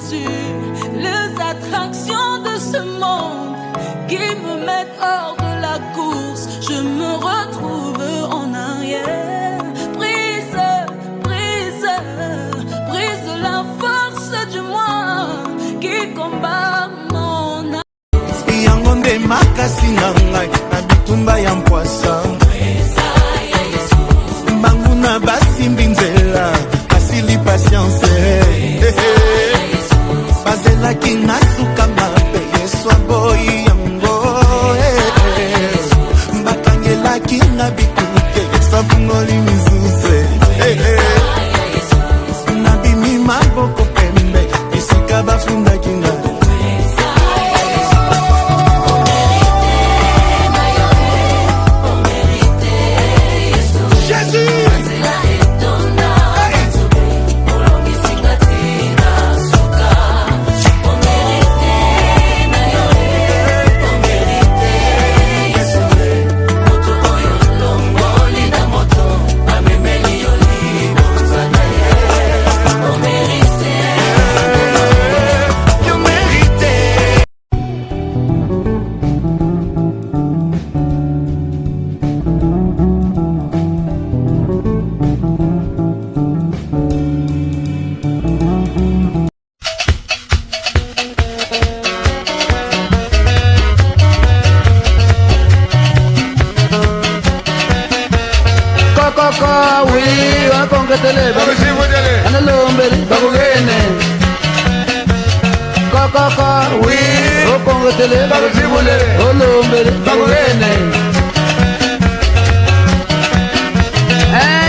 sur les attractions de ce monde qui me mettent hors de la course. Je me retrouve en arrière, prise, prise, prise la force du moi qui combat mon âme. Yangonde makasi na ngai na bitumba ya mpwasa mbangu na basimbi nzela asili patience bazelaki na suka mabe yesu aboyi yango bakangelaki na bikuke sabungoli mizuse nabimi maboko pembe esika bafundaki nga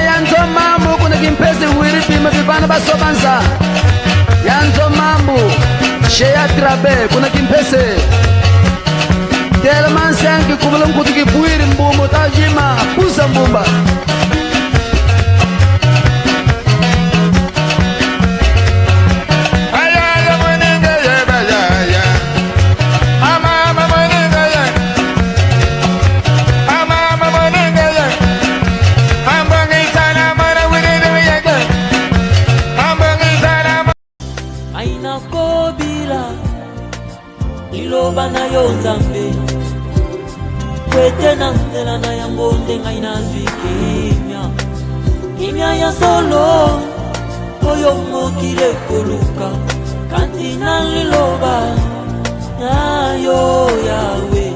Yanzo mambo kuna kimpezi wiri pima vipana basobanza Yanzo mambo Shea trabe kuna kimpezi Teleman sengi kubula mkutu kipuiri mbumbu tajima Kusa mbumba Iloba na yo nzambe kwete na nzela na yango ndenga inazwi kimia kimia ya solo oyo mokile koluka kanti na liloba na yo yawe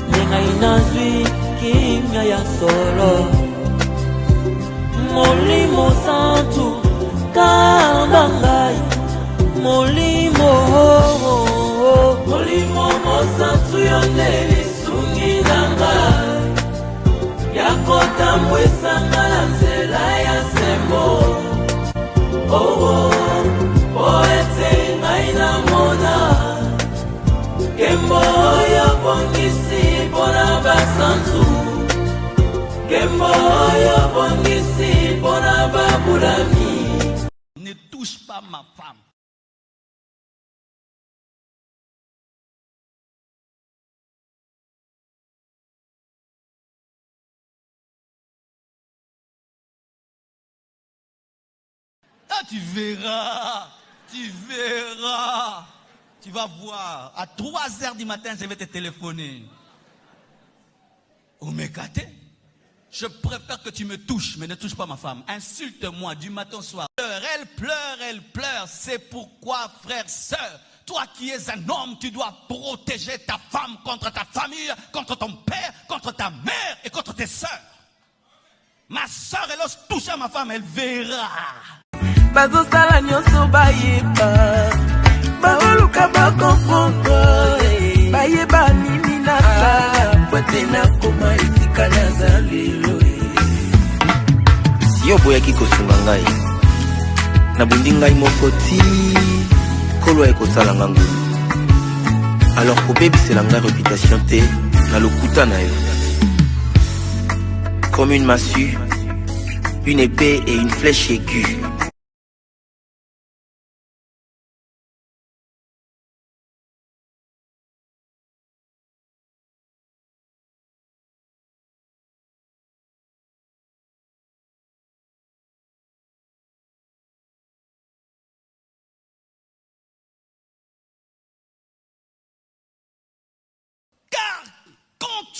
ndenga inazwi kimia ya solo molimo santu kambangai molimo mosantu yonde lisungi na ngai yakotambwisanga na nzela ya sembo po ete ngai namona nkembo oyo bongisi mpona basantu nkembo oyo bongisi mpona babulami. Ne touche pas ma femme. Ah, tu verras, tu vas voir. À 3h du matin, je vais te téléphoner. Omekate, je préfère que tu me touches, mais ne touche pas ma femme. Insulte-moi du matin au soir. Elle pleure. C'est pourquoi, frère, sœur, toi qui es un homme, tu dois protéger ta femme contre ta famille, contre ton père, contre ta mère et contre tes sœurs. Ma sœur, elle ose toucher ma femme, elle verra. Bazosala nyonso bayeba baoluka bakomprendre bayeba nini nasala kwete nakoma esika nazalelo si yo boyaki kosunga ngai nabundi ngai moko ti kolo ekosala nga ngulu alors kobebisela ngai réputation te na lokuta na yo comme une massue, une épée et une flèche aiguë.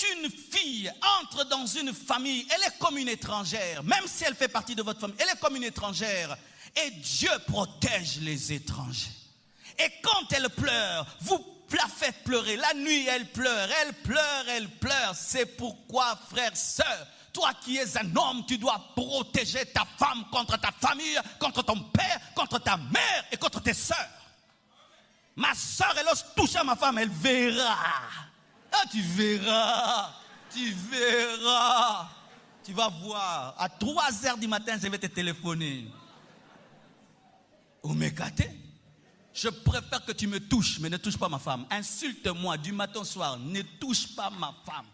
une fille entre dans une famille, elle est comme une étrangère, même si elle fait partie de votre famille, elle est comme une étrangère. Et Dieu protège les étrangers. Et quand elle pleure, vous la faites pleurer. La nuit, elle pleure, elle pleure, elle pleure. C'est pourquoi, frère, sœur, toi qui es un homme, tu dois protéger ta femme contre ta famille, contre ton père, contre ta mère et contre tes sœurs. Ma sœur, elle ose toucher à ma femme, elle verra. Ah, tu verras. Tu verras. Tu vas voir. À 3h du matin, je vais te téléphoner. Ou m'écarter. Je préfère que tu me touches, mais ne touche pas ma femme. Insulte-moi du matin au soir, ne touche pas ma femme.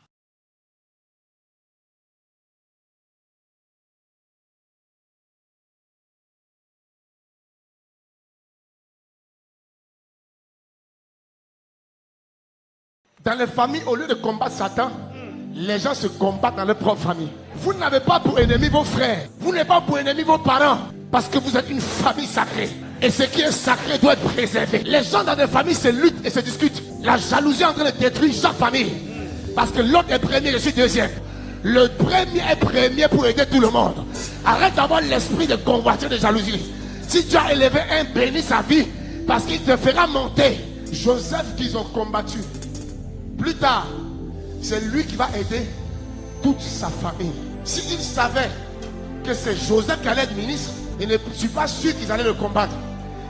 Dans les familles, au lieu de combattre Satan, les gens se combattent dans leur propre famille. Vous n'avez pas pour ennemi vos frères. Vous n'avez pas pour ennemi vos parents. Parce que vous êtes une famille sacrée. Et ce qui est sacré doit être préservé. Les gens dans des familles se luttent et se discutent. La jalousie est en train de détruire chaque famille. Parce que l'autre est premier, je suis deuxième. Le premier est premier pour aider tout le monde. Arrête d'avoir l'esprit de convoiture, de jalousie. Si tu as élevé un, bénis sa vie. Parce qu'il te fera monter. Joseph qu'ils ont combattu. Plus tard, c'est lui qui va aider toute sa famille. S'il savait que c'est Joseph qui allait être ministre, je ne suis pas sûr qu'ils allaient le combattre.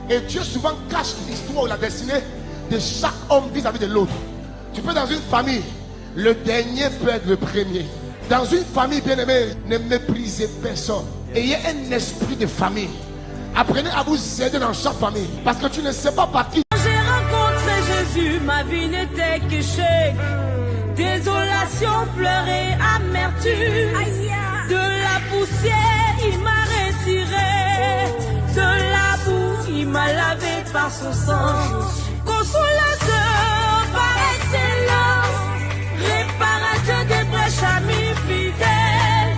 Et Dieu souvent cache l'histoire ou la destinée de chaque homme vis-à-vis de l'autre. Tu peux dans une famille, le dernier peut être le premier. Dans une famille bien-aimée, ne méprisez personne. Ayez un esprit de famille. Apprenez à vous aider dans chaque famille. Parce que tu ne sais pas par qui. J'ai rencontré Jésus, ma vie n'était qu'échec. Désolation, pleurs et amertume. De la poussière, il m'a retiré. De la boue, il m'a lavé par son sang. Consolateur par excellence, réparateur des brèches, ami fidèle.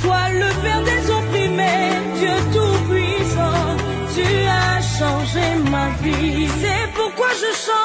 Toi le Père des opprimés, Dieu tout-puissant, tu as changé ma vie. C'est pourquoi je chante.